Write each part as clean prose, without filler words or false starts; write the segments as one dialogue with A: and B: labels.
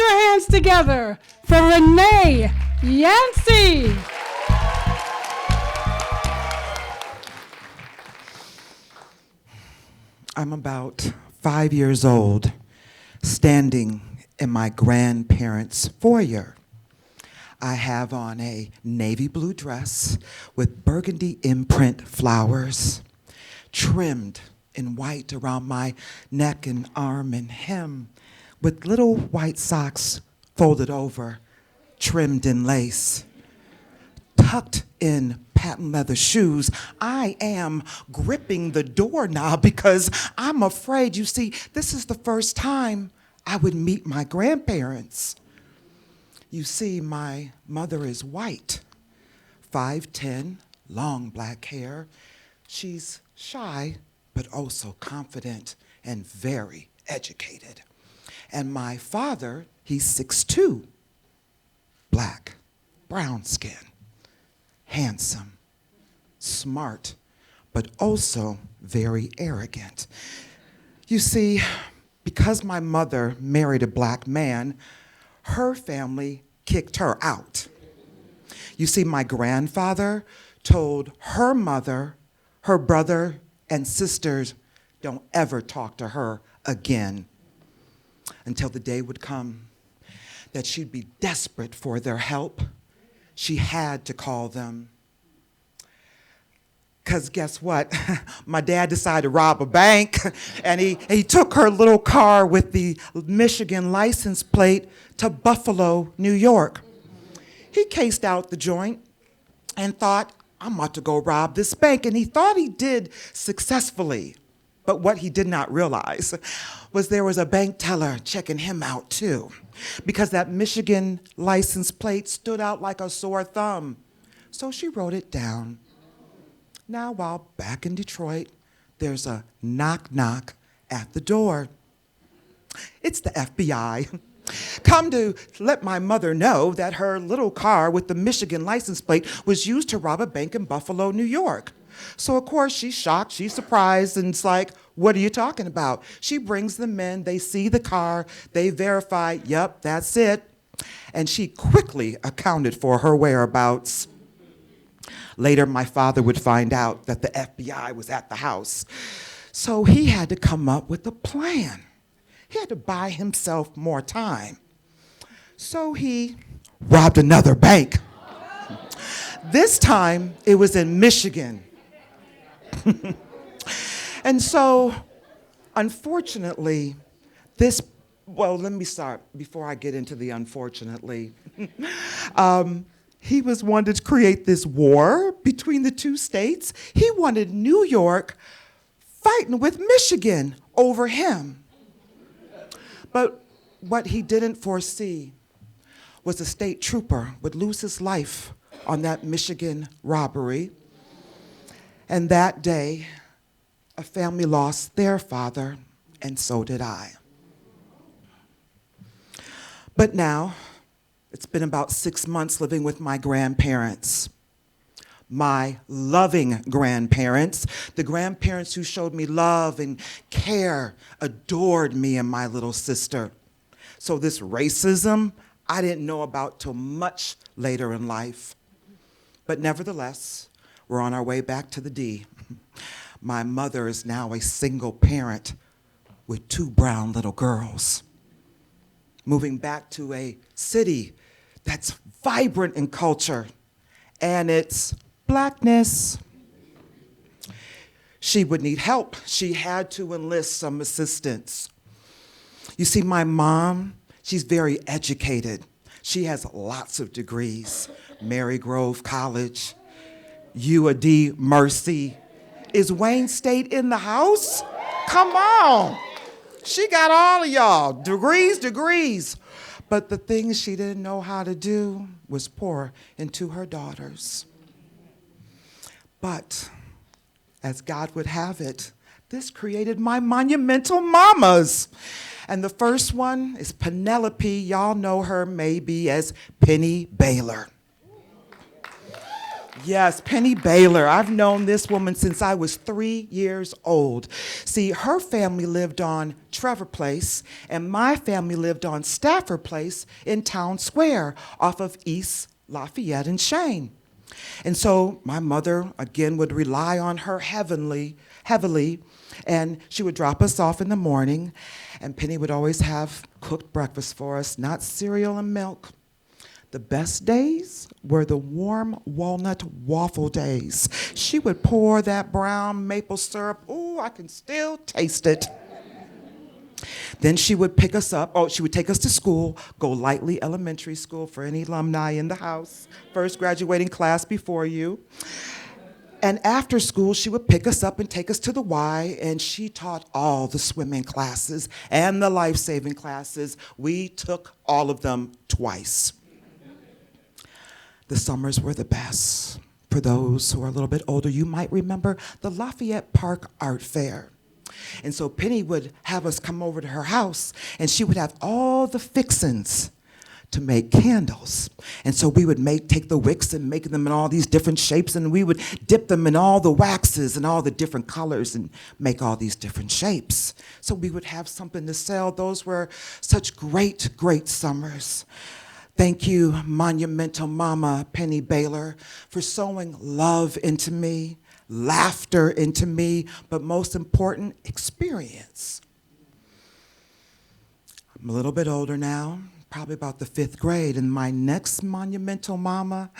A: your hands together for Renee Yancy.
B: I'm about 5 years old, standing in my grandparents' foyer. I have on a navy blue dress with burgundy imprint flowers, trimmed in white around my neck and arm and hem, with little white socks folded over, trimmed in lace. Tucked in patent leather shoes, I am gripping the doorknob because I'm afraid, you see, this is the first time I would meet my grandparents. You see, my mother is white, 5'10", long black hair. She's shy, but also confident and very educated. And my father, he's 6'2", black, brown skin, handsome, smart, but also very arrogant. You see, because my mother married a black man, her family kicked her out. You see, my grandfather told her mother, her brother and sisters, don't ever talk to her again, until the day would come that she'd be desperate for their help. She had to call them. Because guess what? My dad decided to rob a bank, and he took her little car with the Michigan license plate to Buffalo, New York. He cased out the joint and thought, I'm about to go rob this bank. And he thought he did successfully. But what he did not realize was there was a bank teller checking him out too, because that Michigan license plate stood out like a sore thumb. So she wrote it down. Now, while back in Detroit, there's a knock-knock at the door. It's the FBI. Come to let my mother know that her little car with the Michigan license plate was used to rob a bank in Buffalo, New York. So, of course, she's shocked, she's surprised, and it's like, what are you talking about? She brings them in, they see the car, they verify, yep, that's it. And she quickly accounted for her whereabouts. Later, my father would find out that the FBI was at the house. So he had to come up with a plan. He had to buy himself more time. So he robbed another bank. This time, it was in Michigan. And so, unfortunately, let me start before I get into the unfortunately. He was wanted to create this war between the two states. He wanted New York fighting with Michigan over him. But what he didn't foresee was a state trooper would lose his life on that Michigan robbery. And that day, a family lost their father, and so did I. But now, it's been about 6 months living with my grandparents, my loving grandparents, the grandparents who showed me love and care, adored me and my little sister. So this racism, I didn't know about till much later in life. But nevertheless, we're on our way back to the D. My mother is now a single parent with 2 brown little girls, moving back to a city that's vibrant in culture and its blackness. She would need help. She had to enlist some assistance. You see, my mom, she's very educated. She has lots of degrees. Marygrove College, UAD Mercy. Is Wayne State in the house? Come on. She got all of y'all, degrees. But the things she didn't know how to do was pour into her daughters. But as God would have it, this created my monumental mamas. And the first one is Penelope. Y'all know her maybe as Penny Baylor. Yes, Penny Baylor. I've known this woman since I was 3 years old. See, her family lived on Trevor Place, and my family lived on Stafford Place in Town Square off of East Lafayette and Shane. And so my mother, again, would rely on her heavily, and she would drop us off in the morning, and Penny would always have cooked breakfast for us, not cereal and milk. The best days were the warm walnut waffle days. She would pour that brown maple syrup. Ooh, I can still taste it. Then she would pick us up. Oh, she would take us to school, Go Lightly Elementary School for any alumni in the house, first graduating class before you. And after school, she would pick us up and take us to the Y, and she taught all the swimming classes and the life-saving classes. We took all of them twice. The summers were the best. For those who are a little bit older, you might remember the Lafayette Park Art Fair. And so Penny would have us come over to her house, and she would have all the fixins to make candles. And so we would take the wicks and make them in all these different shapes, and we would dip them in all the waxes and all the different colors and make all these different shapes. So we would have something to sell. Those were such great, great summers. Thank you, Monumental Mama Penny Baylor, for sowing love into me, laughter into me, but most important, experience. I'm a little bit older now, probably about the 5th grade, and my next Monumental Mama,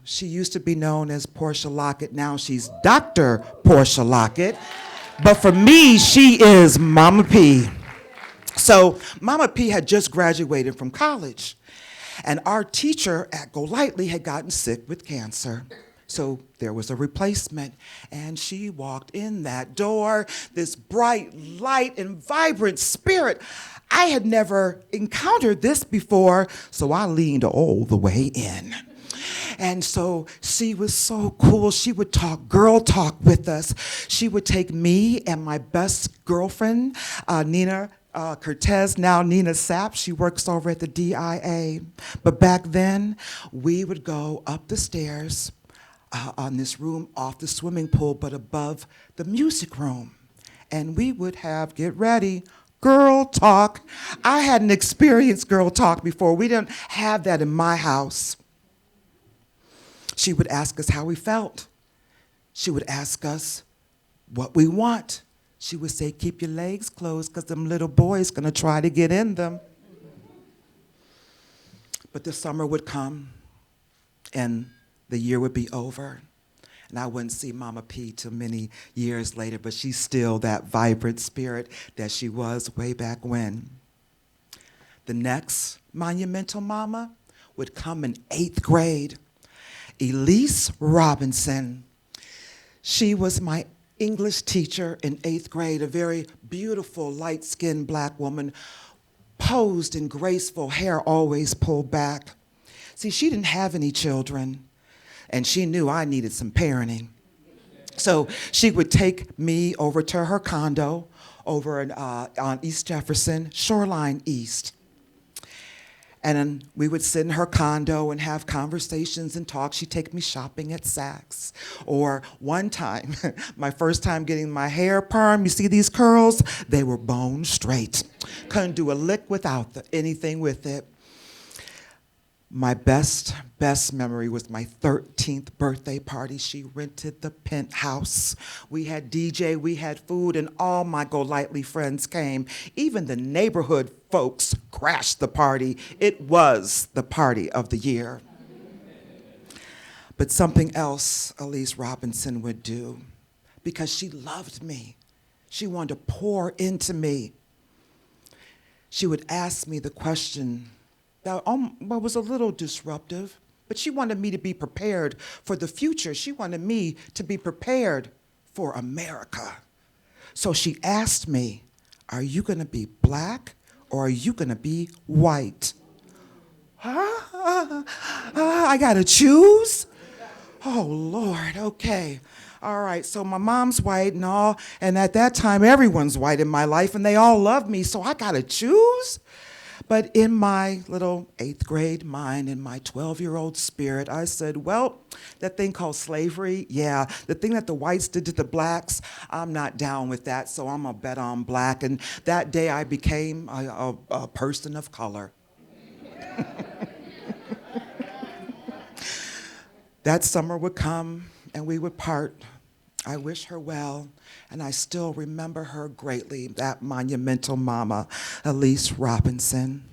B: she used to be known as Portia Lockett. Now she's Dr. Portia Lockett, but for me, she is Mama P. So Mama P had just graduated from college, and our teacher at Go Lightly had gotten sick with cancer. So there was a replacement, and she walked in that door, this bright, light, and vibrant spirit. I had never encountered this before, so I leaned all the way in. And so she was so cool. She would talk girl talk with us. She would take me and my best girlfriend, Nina Cortez, now Nina Sapp. She works over at the DIA. But back then, we would go up the stairs on this room off the swimming pool, but above the music room. And we would have, get ready, girl talk. I hadn't experienced girl talk before. We didn't have that in my house. She would ask us how we felt. She would ask us what we want. She would say, keep your legs closed because them little boys gonna try to get in them. But the summer would come and the year would be over. And I wouldn't see Mama P till many years later, but she's still that vibrant spirit that she was way back when. The next Monumental Mama would come in 8th grade. Elise Robinson. She was my English teacher in 8th grade, a very beautiful, light-skinned black woman, posed in graceful hair, always pulled back. See, she didn't have any children, and she knew I needed some parenting. So she would take me over to her condo over on East Jefferson, Shoreline East. And then we would sit in her condo and have conversations and talk. She'd take me shopping at Saks. Or one time, my first time getting my hair perm, you see these curls? They were bone straight. Couldn't do a lick without anything with it. My best memory was my 13th birthday party. She rented the penthouse. We had DJ, we had food, and all my Go Lightly friends came. Even the neighborhood folks crashed the party. It was the party of the year. But something else Elise Robinson would do, because she loved me. She wanted to pour into me. She would ask me the question that was a little disruptive, but she wanted me to be prepared for the future. She wanted me to be prepared for America. So she asked me, are you gonna be black or are you gonna be white? I gotta choose? Oh, Lord, okay. All right, so my mom's white and all, and at that time, everyone's white in my life, and they all love me, so I gotta choose? But in my little 8th grade mind, in my 12-year-old spirit, I said, well, that thing called slavery, yeah, the thing that the whites did to the blacks, I'm not down with that, so I'm gonna bet on black. And that day I became a person of color. That summer would come and we would part. I wish her well, and I still remember her greatly, that monumental mama, Elise Robinson.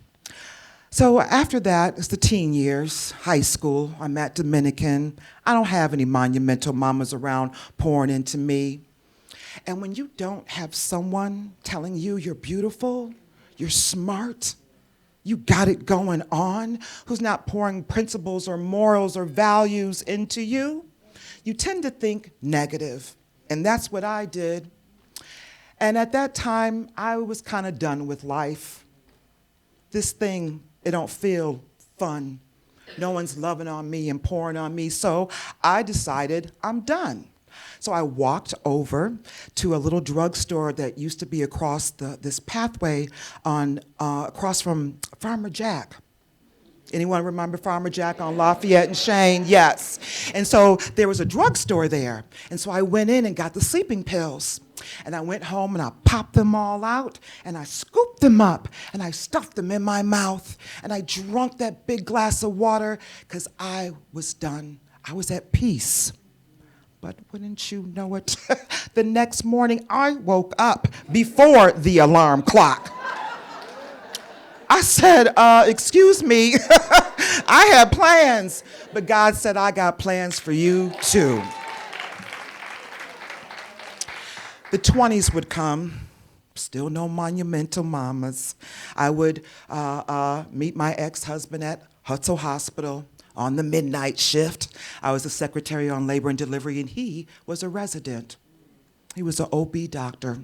B: So after that, it's the teen years, high school. I'm at Dominican. I don't have any monumental mamas around pouring into me. And when you don't have someone telling you you're beautiful, you're smart, you got it going on, who's not pouring principles or morals or values into you, you tend to think negative. And that's what I did. And at that time, I was kind of done with life. This thing, it don't feel fun. No one's loving on me and pouring on me. So I decided I'm done. So I walked over to a little drugstore that used to be across this pathway across from Farmer Jack. Anyone remember Farmer Jack on Lafayette and Shane? Yes. And so there was a drugstore there. And so I went in and got the sleeping pills. And I went home and I popped them all out and I scooped them up and I stuffed them in my mouth and I drank that big glass of water because I was done. I was at peace. But wouldn't you know it, the next morning I woke up before the alarm clock. I said, excuse me, I had plans, but God said, I got plans for you too. The 20s would come, still no monumental mamas. I would meet my ex-husband at Hutzel Hospital on the midnight shift. I was a secretary on labor and delivery, and he was a resident. He was an OB doctor.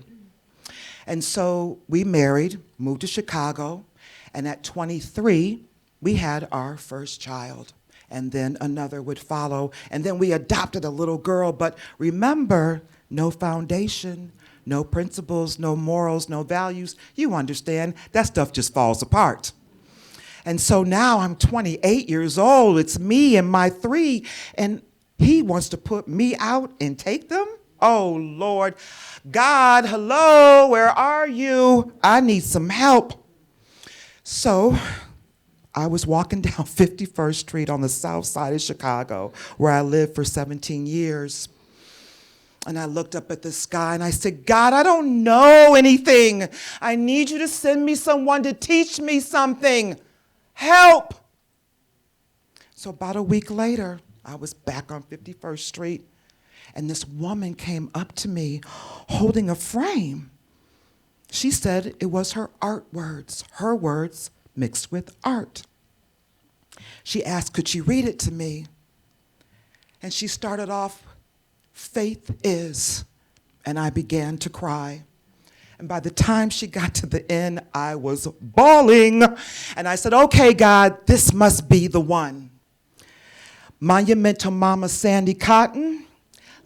B: And so we married, moved to Chicago, and at 23, we had our first child. And then another would follow. And then we adopted a little girl. But remember, no foundation, no principles, no morals, no values. You understand, that stuff just falls apart. And so now I'm 28 years old. It's me and my 3. And he wants to put me out and take them? Oh, Lord. God, hello, where are you? I need some help. So I was walking down 51st Street on the south side of Chicago, where I lived for 17 years. And I looked up at the sky and I said, God, I don't know anything. I need you to send me someone to teach me something. Help. So about a week later, I was back on 51st Street, and this woman came up to me holding a frame. She said it was her words mixed with art. She asked, could she read it to me? And she started off, faith is, and I began to cry. And by the time she got to the end, I was bawling. And I said, okay, God, this must be the one. Monumental Mama Sandy Cotton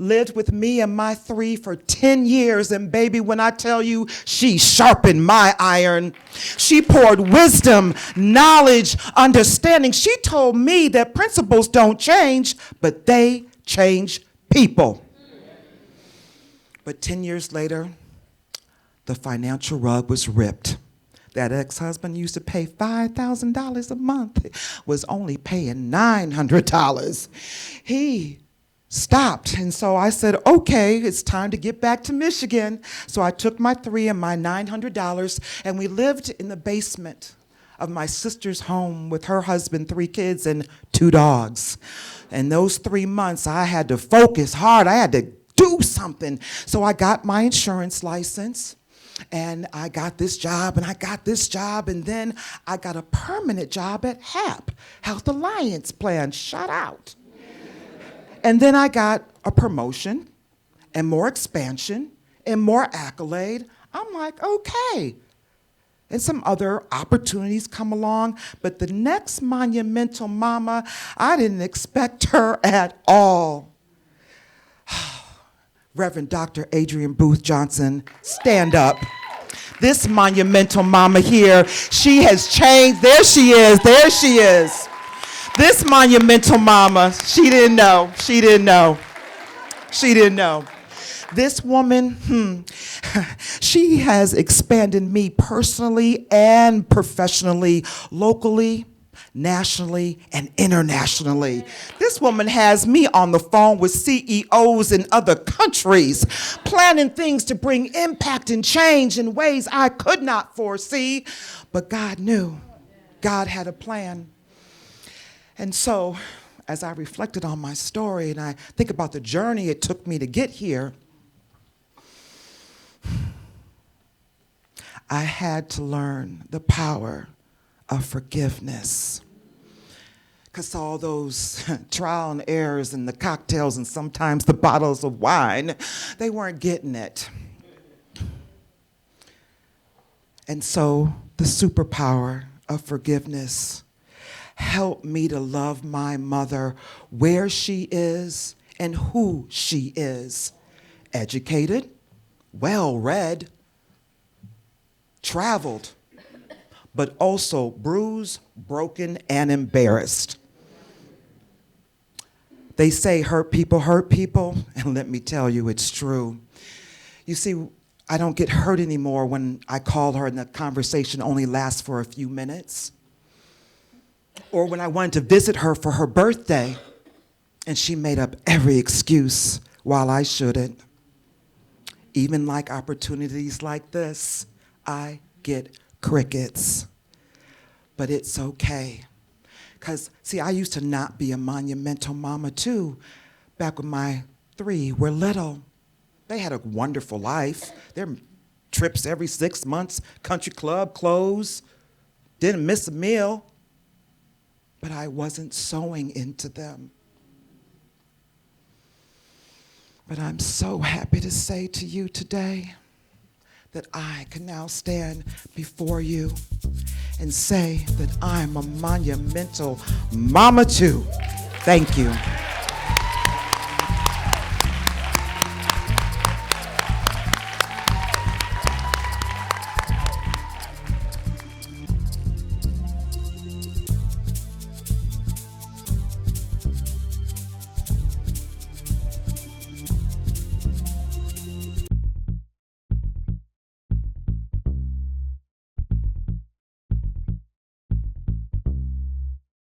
B: lived with me and my 3 for 10 years. And baby, when I tell you, she sharpened my iron. She poured wisdom, knowledge, understanding. She told me that principles don't change, but they change people. But 10 years later, the financial rug was ripped. That ex-husband used to pay $5,000 a month, was only paying $900. He stopped, and so I said, okay, it's time to get back to Michigan. So I took my 3 and my $900, and we lived in the basement of my sister's home with her husband, 3 kids, and 2 dogs. And those 3 months, I had to focus hard. I had to do something. So I got my insurance license. And I got this job, and I got this job, and then I got a permanent job at HAP, Health Alliance Plan, shout out. And then I got a promotion, and more expansion, and more accolade. I'm like, okay. And some other opportunities come along, but the next monumental mama, I didn't expect her at all. Reverend Dr. Adrian Booth Johnson, stand up. This monumental mama here, she has changed. There she is. There she is. This monumental mama, she didn't know. She didn't know. She didn't know. This woman, she has expanded me personally and professionally, locally, nationally, and internationally. This woman has me on the phone with CEOs in other countries, planning things to bring impact and change in ways I could not foresee, but God knew. God had a plan. And so, as I reflected on my story and I think about the journey it took me to get here, I had to learn the power of forgiveness. Because all those trial and errors and the cocktails and sometimes the bottles of wine, they weren't getting it. And so the superpower of forgiveness helped me to love my mother where she is and who she is. Educated, well-read, traveled, but also bruised, broken, and embarrassed. They say hurt people, and let me tell you, it's true. You see, I don't get hurt anymore when I call her and the conversation only lasts for a few minutes. Or when I wanted to visit her for her birthday, and she made up every excuse while I shouldn't. Even like opportunities like this, I get crickets. But it's okay. Because, see, I used to not be a monumental mama, too, back when my 3 were little. They had a wonderful life. Their trips every 6 months, country club, clothes, didn't miss a meal. But I wasn't sowing into them. But I'm so happy to say to you today that I can now stand before you and say that I'm a monumental mama too. Thank you.